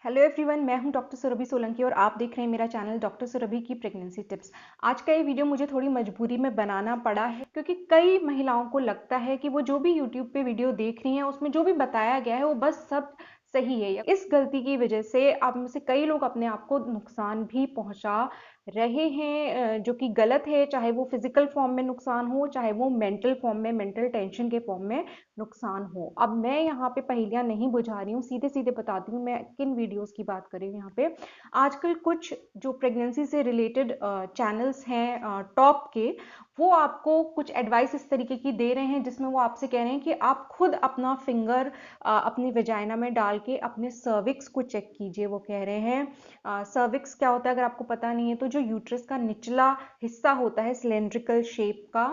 Hello everyone, मैं हूं doctor Surabhi Solanki और आप देख रहे हैं मेरा चैनल डॉक्टर सुरभि की प्रेगनेंसी टिप्स। आज का ये वीडियो मुझे थोड़ी मजबूरी में बनाना पड़ा है क्योंकि कई महिलाओं को लगता है कि वो जो भी यूट्यूब पे वीडियो देख रही हैं उसमें जो भी बताया गया है वो बस सब सही है। इस गलती की वजह से आप में से कई लोग अपने आप को नुकसान भी पहुंचा रहे हैं, जो कि गलत है। चाहे वो फिजिकल फॉर्म में नुकसान हो, चाहे वो मेंटल फॉर्म में, मेंटल टेंशन के फॉर्म में नुकसान हो। अब मैं यहाँ पे पहेलियां नहीं बुझा रही हूँ, सीधे सीधे बताती हूँ मैं किन वीडियोस की बात कर रही हूँ यहाँ पे। आजकल कुछ जो प्रेगनेंसी से रिलेटेड चैनल्स हैं टॉप के, वो आपको कुछ एडवाइस इस तरीके की दे रहे हैं जिसमें वो आपसे कह रहे हैं कि आप खुद अपना फिंगर अपनी वेजाइना में डाल के अपने सर्विक्स को चेक कीजिए। वो कह रहे हैं सर्विक्स क्या होता है, अगर आपको पता नहीं है तो जो यूट्रस का निचला हिस्सा होता है सिलेंड्रिकल शेप का,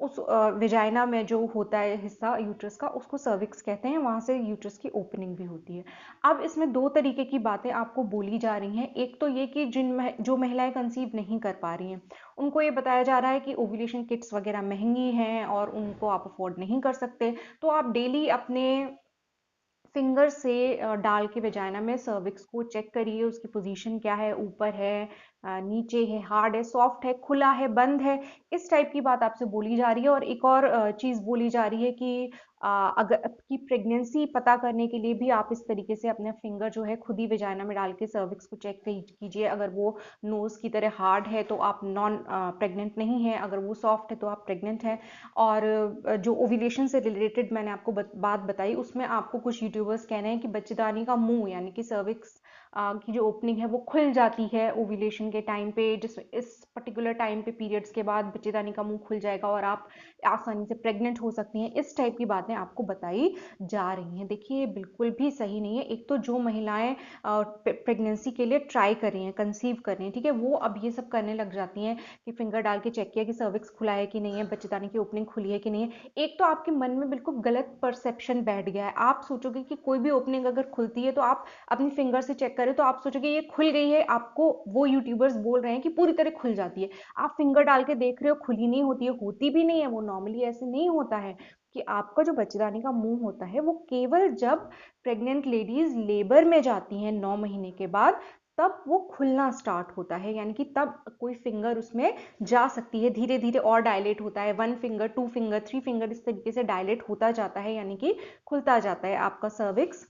उस वेजाइना में जो होता है हिस्सा यूट्रस का, उसको सर्विक्स कहते हैं। वहां से यूट्रस की ओपनिंग भी होती है। अब इसमें दो तरीके की बातें आपको बोली जा रही हैं। एक तो ये कि जो महिलाएं कंसीव नहीं कर पा रही हैं उनको ये बताया जा रहा है कि ओव्यूलेशन किट्स वगैरह महंगी हैं और उनको आप अफोर्ड नहीं कर सकते, तो आप डेली अपने फिंगर से डाल के वेजाइना में सर्विक्स को चेक करिए, उसकी पोजीशन क्या है, ऊपर है, नीचे है, हार्ड है, सॉफ्ट है, खुला है, बंद है। इस टाइप की बात आपसे बोली जा रही है। और एक और चीज बोली जा रही है कि अगर आपकी प्रेगनेंसी पता करने के लिए भी आप इस तरीके से अपने फिंगर जो है खुद ही वेजाइना में डाल के सर्विक्स को चेक कीजिए। अगर वो नोज की तरह हार्ड है तो आप नॉन प्रेग्नेंट नहीं है, अगर वो सॉफ्ट है तो आप प्रेग्नेंट हैं। और जो ओव्यूलेशन से रिलेटेड मैंने आपको बात बताई, उसमें आपको कुछ यूट्यूबर्स कह रहे हैं कि बच्चेदानी का मुंह यानी कि सर्विक्स की जो ओपनिंग है वो खुल जाती है ओव्यूलेशन के टाइम पे, जिस इस पर्टिकुलर टाइम पे पीरियड्स के बाद बच्चेदानी का मुंह खुल जाएगा और आप आसानी से प्रेग्नेंट हो सकती हैं। इस टाइप की बातें आपको बताई जा रही हैं। देखिए, ये बिल्कुल भी सही नहीं है। एक तो जो महिलाएं प्रेगनेंसी के लिए ट्राई कर रही हैं, कंसीव कर रही हैं, ठीक है, वो अब ये सब करने लग जाती हैं कि फिंगर डाल के चेक किया कि सर्विक्स खुला है कि नहीं है, बच्चेदानी की ओपनिंग खुली है कि नहीं है। एक तो आपके मन में बिल्कुल गलत परसेप्शन बैठ गया है। आप सोचोगे कि कोई भी ओपनिंग अगर खुलती है तो आप अपनी फिंगर से चेक करें तो आप सोचोगे ये खुल गई है। आपको वो यूट्यूबर्स बोल रहे हैं कि पूरी तरह खुल जाती है। आप फिंगर डाल के देख रहे हो, खुली नहीं होती है, होती भी नहीं है। वो नॉर्मली ऐसे नहीं होता है कि आपका जो बच्चेदानी का मुंह होता है वो केवल जब प्रेग्नेंट लेडीज लेबर में जाती हैं 9 महीने के बाद, तब वो खुलना स्टार्ट होता है। यानी कि तब कोई फिंगर उसमें जा सकती है, धीरे धीरे और डायलेट होता है। 1 फिंगर, 2 फिंगर, 3 फिंगर, इस तरीके से डायलेट होता जाता है, यानी कि खुलता जाता है आपका सर्विक्स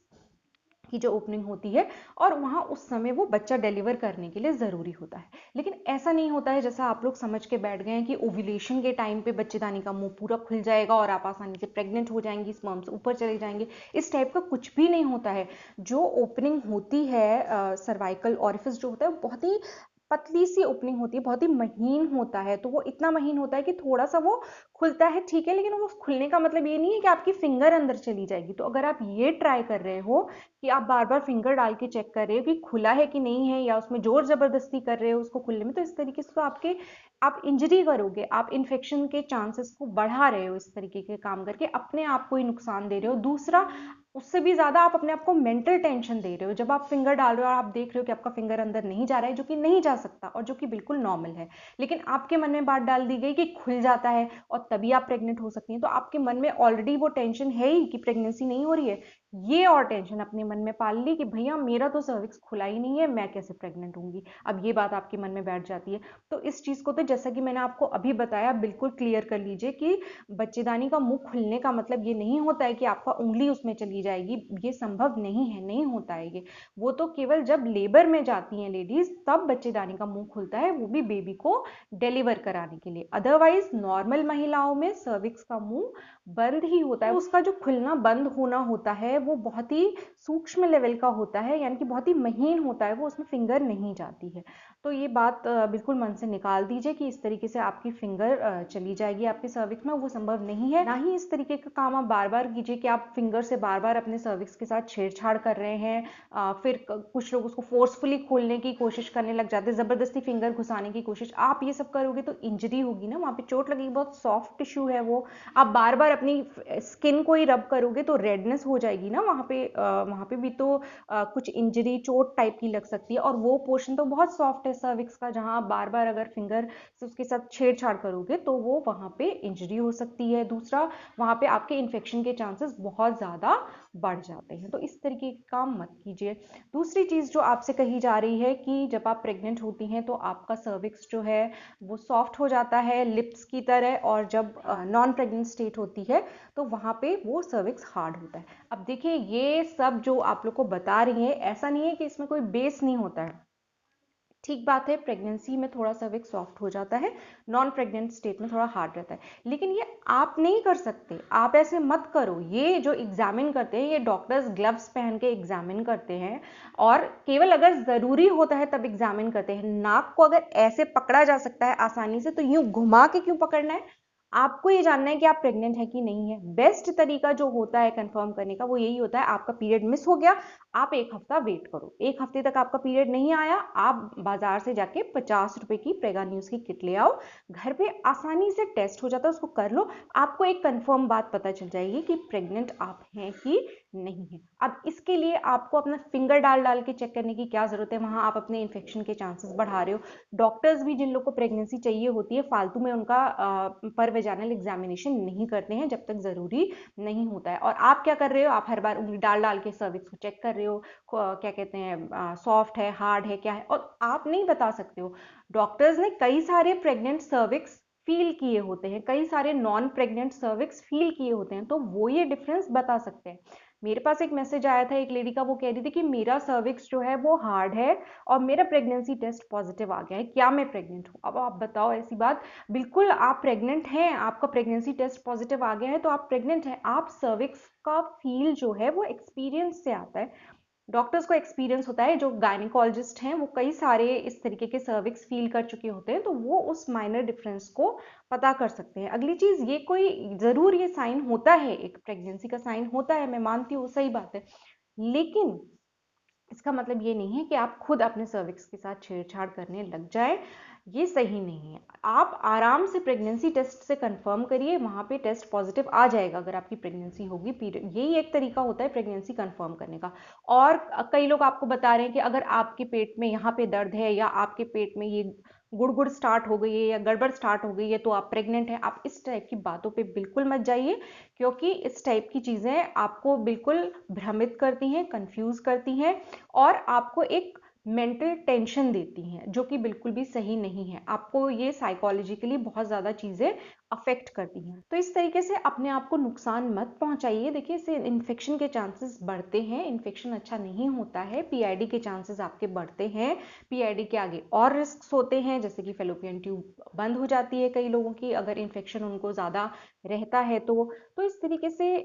की जो ओपनिंग होती है। और वहां उस समय वो बच्चा डिलीवर करने के लिए जरूरी होता है। लेकिन ऐसा नहीं होता है जैसा आप लोग समझ के बैठ गए हैं कि ओव्यूलेशन के टाइम पे बच्चेदानी का मुंह पूरा खुल जाएगा और आप आसानी से प्रेग्नेंट हो जाएंगी, स्पर्म्स ऊपर चले जाएंगे। इस टाइप का कुछ भी नहीं होता है। जो ओपनिंग होती है सर्वाइकल ऑरिफिस जो होता है, बहुत ही पतली सी ओपनिंग होती है, बहुत ही महीन होता है। तो वो इतना महीन होता है कि थोड़ा सा वो खुलता है, ठीक है, लेकिन वो खुलने का मतलब ये नहीं है कि आपकी फिंगर अंदर चली जाएगी। तो अगर आप ये ट्राई कर रहे हो कि आप बार बार फिंगर डाल के चेक कर रहे हो कि खुला है कि नहीं है, या उसमें जोर जबरदस्ती कर रहे हो उसको खुलने में, तो इस तरीके से तो आप इंजरी करोगे, आप इन्फेक्शन के चांसेस को बढ़ा रहे हो। इस तरीके के काम करके अपने आप को ही नुकसान दे रहे हो। दूसरा, उससे भी ज्यादा आप अपने आप को मेंटल टेंशन दे रहे हो। जब आप फिंगर डाल रहे हो और आप देख रहे हो कि आपका फिंगर अंदर नहीं जा रहा है, जो कि नहीं जा सकता और जो कि बिल्कुल नॉर्मल है, लेकिन आपके मन में बात डाल दी गई कि खुल जाता है और तभी आप प्रेग्नेंट हो सकती हैं, तो आपके मन में ऑलरेडी वो टेंशन है ही कि प्रेगनेंसी नहीं हो रही है। ये और टेंशन अपने मन में पाल ली कि भैया मेरा तो सर्विक्स खुला ही नहीं है, मैं कैसे प्रेग्नेंट होंगी। अब ये बात आपके मन में बैठ जाती है। तो इस चीज को तो जैसा कि मैंने आपको अभी बताया, बिल्कुल क्लियर कर लीजिए कि बच्चेदानी का मुंह खुलने का मतलब ये नहीं होता है कि आपका उंगली उसमें चली जाएगी। ये संभव नहीं है, नहीं होता है ये। वो तो केवल जब लेबर में जाती हैं लेडीज, तब बच्चेदानी का मुंह खुलता है, वो भी बेबी को डिलीवर कराने के लिए। अदरवाइज नॉर्मल महिलाओं में सर्विक्स का मुंह बंद ही होता है। तो उसका जो खुलना बंद होना होता है वो बहुत ही सूक्ष्म लेवल का होता है, यानी कि बहुत ही महीन होता है, वो उसमें फिंगर नहीं जाती है। तो ये बात बिल्कुल मन से निकाल दीजिए कि इस तरीके से आपकी फिंगर चली जाएगी आपके सर्विक्स में, वो संभव नहीं है। ना ही इस तरीके का काम आप बार बार कीजिए कि आप फिंगर से बार बार अपने सर्विक्स के साथ छेड़छाड़ कर रहे हैं। फिर कुछ लोग उसको फोर्सफुली खोलने की कोशिश करने लग जाते हैं, जबरदस्ती फिंगर घुसाने की कोशिश। आप ये सब करोगे तो इंजरी होगी ना, वहां पे चोट लगेगी, बहुत सॉफ्ट टिश्यू है वो। आप बार बार अपनी स्किन को ही रब करोगे तो रेडनेस हो जाएगी ना वहां पे भी तो कुछ इंजरी, चोट टाइप की लग सकती है। और वो पोर्शन तो बहुत सॉफ्ट है सर्विक्स का, जहां आप बार बार अगर फिंगर से उसके साथ छेड़छाड़ करोगे तो वो वहां पे इंजरी हो सकती है। दूसरा, वहां पे आपके इन्फेक्शन के चांसेस बहुत ज्यादा बढ़ जाते हैं। तो इस तरीके के काम मत कीजिए। दूसरी चीज़ जो आपसे कही जा रही है कि जब आप प्रेग्नेंट होती हैं तो आपका सर्विक्स जो है वो सॉफ्ट हो जाता है लिप्स की तरह, और जब नॉन प्रेग्नेंट स्टेट होती है तो वहाँ पे वो सर्विक्स हार्ड होता है। अब देखिए, ये सब जो आप लोग को बता रही है, ऐसा नहीं है कि इसमें कोई बेस नहीं होता है। ठीक बात है, प्रेगनेंसी में थोड़ा सर्विक्स सॉफ्ट हो जाता है, नॉन प्रेग्नेंट स्टेट में थोड़ा हार्ड रहता है, लेकिन ये आप नहीं कर सकते। आप ऐसे मत करो। ये जो एग्जामिन करते हैं, ये डॉक्टर्स ग्लव्स पहन के एग्जामिन करते हैं, और केवल अगर ज़रूरी होता है तब एग्जामिन करते हैं। नाक को अगर ऐसे पकड़ा जा सकता है आसानी से, तो यूं घुमा के क्यों पकड़ना है? आपको ये जानना है कि आप प्रेग्नेंट है कि नहीं है। बेस्ट तरीका जो होता है कंफर्म करने का, वो यही होता है, आपका पीरियड मिस हो गया, आप एक हफ्ता वेट करो। एक हफ्ते तक आपका पीरियड नहीं आया, आप बाजार से जाके 50 रुपए की प्रेगा न्यूज की किट ले आओ। घर पे आसानी से टेस्ट हो जाता है, उसको कर लो। आपको एक कंफर्म बात पता चल जाएगी कि प्रेग्नेंट आप हैं कि नहीं है। अब इसके लिए आपको अपना फिंगर डाल डाल के चेक करने की क्या जरूरत है? वहां आप अपने इन्फेक्शन के चांसेस बढ़ा रहे हो। डॉक्टर्स भी, जिन लोग को प्रेगनेंसी चाहिए होती है, फालतू में उनका पर वेजाइनल एग्जामिनेशन नहीं करते हैं जब तक जरूरी नहीं होता है। और आप क्या कर रहे हो? आप हर बार उंगली डाल डाल के सर्विक्स को चेक कर रहे हो, क्या कहते हैं, सॉफ्ट है, हार्ड है, क्या है, और आप नहीं बता सकते हो। डॉक्टर्स ने कई सारे प्रेग्नेंट सर्विक्स फील किए होते हैं, कई सारे नॉन प्रेग्नेंट सर्विक्स फील किए होते हैं, तो वो ये डिफरेंस बता सकते हैं। मेरे पास एक मैसेज आया था एक लेडी का, वो कह रही थी कि मेरा सर्विक्स जो है वो हार्ड है और मेरा प्रेगनेंसी टेस्ट पॉजिटिव आ गया है, क्या मैं प्रेग्नेंट हूँ? अब आप बताओ ऐसी बात। बिल्कुल आप प्रेग्नेंट हैं, आपका प्रेगनेंसी टेस्ट पॉजिटिव आ गया है तो आप प्रेग्नेंट हैं। आप सर्विक्स का फील जो है वो एक्सपीरियंस से आता है। डॉक्टर्स को एक्सपीरियंस होता है, जो गायनिकोलॉजिस्ट हैं वो कई सारे इस तरीके के सर्विक्स फील कर चुके होते हैं, तो वो उस माइनर डिफरेंस को पता कर सकते हैं। अगली चीज, ये कोई जरूर ये साइन होता है, एक प्रेगनेंसी का साइन होता है, मैं मानती हूँ, सही बात है, लेकिन इसका मतलब ये नहीं है कि आप खुद अपने सर्विक्स के साथ छेड़छाड़ करने लग जाए। ये सही नहीं है। आप आराम से प्रेगनेंसी टेस्ट से कंफर्म करिए, वहां पे टेस्ट पॉजिटिव आ जाएगा अगर आपकी प्रेगनेंसी होगी। पीरियड, यही एक तरीका होता है प्रेगनेंसी कंफर्म करने का। और कई लोग आपको बता रहे हैं कि अगर आपके पेट में यहाँ पे दर्द है, या आपके पेट में ये गुड़गुड़ स्टार्ट हो गई है, या गड़बड़ स्टार्ट हो गई है, तो आप प्रेग्नेंट हैं। आप इस टाइप की बातों पे बिल्कुल मत जाइए, क्योंकि इस टाइप की चीजें आपको बिल्कुल भ्रमित करती हैं, कंफ्यूज करती हैं, और आपको एक मेंटल टेंशन देती हैं, जो कि बिल्कुल भी सही नहीं है। आपको ये साइकोलॉजिकली बहुत ज़्यादा चीज़ें अफेक्ट करती हैं। तो इस तरीके से अपने आप को नुकसान मत पहुंचाइए। देखिए, इससे इन्फेक्शन के चांसेस बढ़ते हैं, इन्फेक्शन अच्छा नहीं होता है, पीआईडी के चांसेस आपके बढ़ते हैं। पीआईडी के आगे और रिस्क होते हैं, जैसे कि फेलोपियन ट्यूब बंद हो जाती है कई लोगों की, अगर इन्फेक्शन उनको ज़्यादा रहता है तो इस तरीके से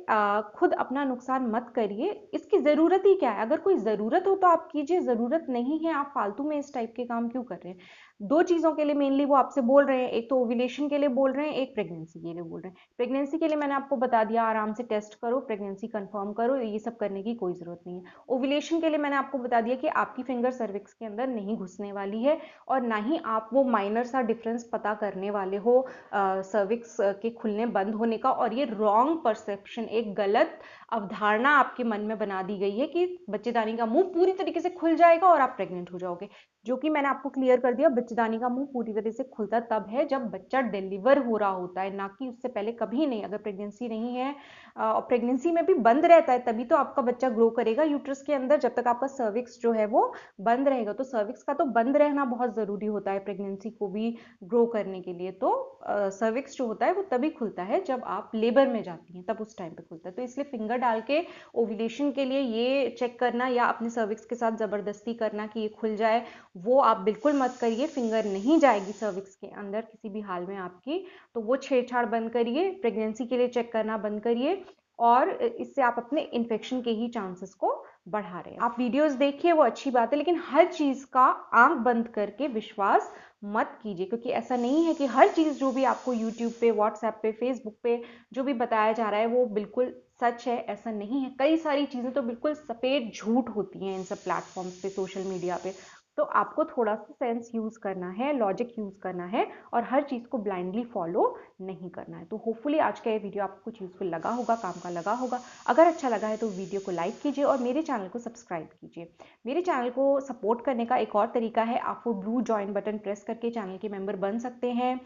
खुद अपना नुकसान मत करिए। इसकी ज़रूरत ही क्या है? अगर कोई ज़रूरत हो तो आप कीजिए, ज़रूरत नहीं है, आप फालतू में इस टाइप के काम क्यों कर रहे हैं? दो चीज़ों के लिए मेनली वो आपसे बोल रहे हैं, एक तो ओव्यूलेशन के लिए बोल रहे हैं, एक प्रेगनेंसी के लिए बोल रहे हैं। प्रेगनेंसी के लिए मैंने आपको बता दिया, आराम से टेस्ट करो, प्रेगनेंसी कंफर्म करो, ये सब करने की कोई ज़रूरत नहीं है। ओव्यूलेशन के लिए मैंने आपको बता दिया कि आपकी फिंगर सर्विक्स के अंदर नहीं घुसने वाली है, और ना ही आप वो माइनर सा डिफरेंस पता करने वाले हो सर्विक्स के खुलने बंद होने का। और ये रॉन्ग परसेप्शन, एक गलत अवधारणा आपके मन में बना दी गई है कि बच्चेदानी का मुंह पूरी तरीके से खुल जाएगा और आप प्रेग्नेंट हो जाओगे, जो कि मैंने आपको क्लियर कर दिया। बच्चेदानी का मुंह पूरी तरह से खुलता तब है जब बच्चा डिलीवर हो रहा होता है, ना कि उससे पहले कभी नहीं। अगर प्रेगनेंसी नहीं है और प्रेगनेंसी में भी बंद रहता है, तभी तो आपका बच्चा ग्रो करेगा यूट्रस के अंदर। जब तक आपका सर्विक्स जो है वो बंद रहेगा, तो सर्विक्स का तो बंद रहना बहुत जरूरी होता है प्रेगनेंसी को भी ग्रो करने के लिए। तो सर्विक्स जो होता है वो तभी खुलता है जब आप लेबर में जाती हैं, तब उस टाइम पे खुलता है। तो इसलिए फिंगर डाल के ओव्यूलेशन के लिए ये चेक करना, या अपने सर्विक्स के साथ जबरदस्ती करना कि ये खुल जाए, वो आप बिल्कुल मत करिए। फिंगर नहीं जाएगी सर्विक्स के अंदर किसी भी हाल में आपकी, तो वो छेड़छाड़ बंद करिए। प्रेगनेंसी के लिए चेक करना बंद करिए, और इससे आप अपने इन्फेक्शन के ही चांसेस को बढ़ा रहे हैं। आप वीडियोस देखिए, वो अच्छी बात है, लेकिन हर चीज का आंख बंद करके विश्वास मत कीजिए, क्योंकि ऐसा नहीं है कि हर चीज जो भी आपको यूट्यूब पे, व्हाट्सएप पे, फेसबुक पे जो भी बताया जा रहा है वो बिल्कुल सच है, ऐसा नहीं है। कई सारी चीजें तो बिल्कुल सफेद झूठ होती हैं इन सब प्लेटफॉर्म्स पे, सोशल मीडिया पे। तो आपको थोड़ा सा सेंस यूज करना है, लॉजिक यूज करना है, और हर चीज को ब्लाइंडली फॉलो नहीं करना है। तो होपफुली आज का ये वीडियो आपको कुछ यूजफुल लगा होगा, काम का लगा होगा। अगर अच्छा लगा है तो वीडियो को लाइक कीजिए और मेरे चैनल को सब्सक्राइब कीजिए। मेरे चैनल को सपोर्ट करने का एक और तरीका है, आप वो ब्लू ज्वाइन बटन प्रेस करके चैनल के मेंबर बन सकते हैं।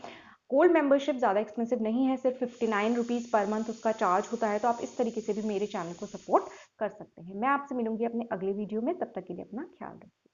गोल्ड मेंबरशिप ज़्यादा एक्सपेंसिव नहीं है, सिर्फ 59 रुपीज़ पर मंथ उसका चार्ज होता है। तो आप इस तरीके से भी मेरे चैनल को सपोर्ट कर सकते हैं। मैं आपसे मिलूंगी अपने अगले वीडियो में, तब तक के लिए अपना ख्याल रखिए।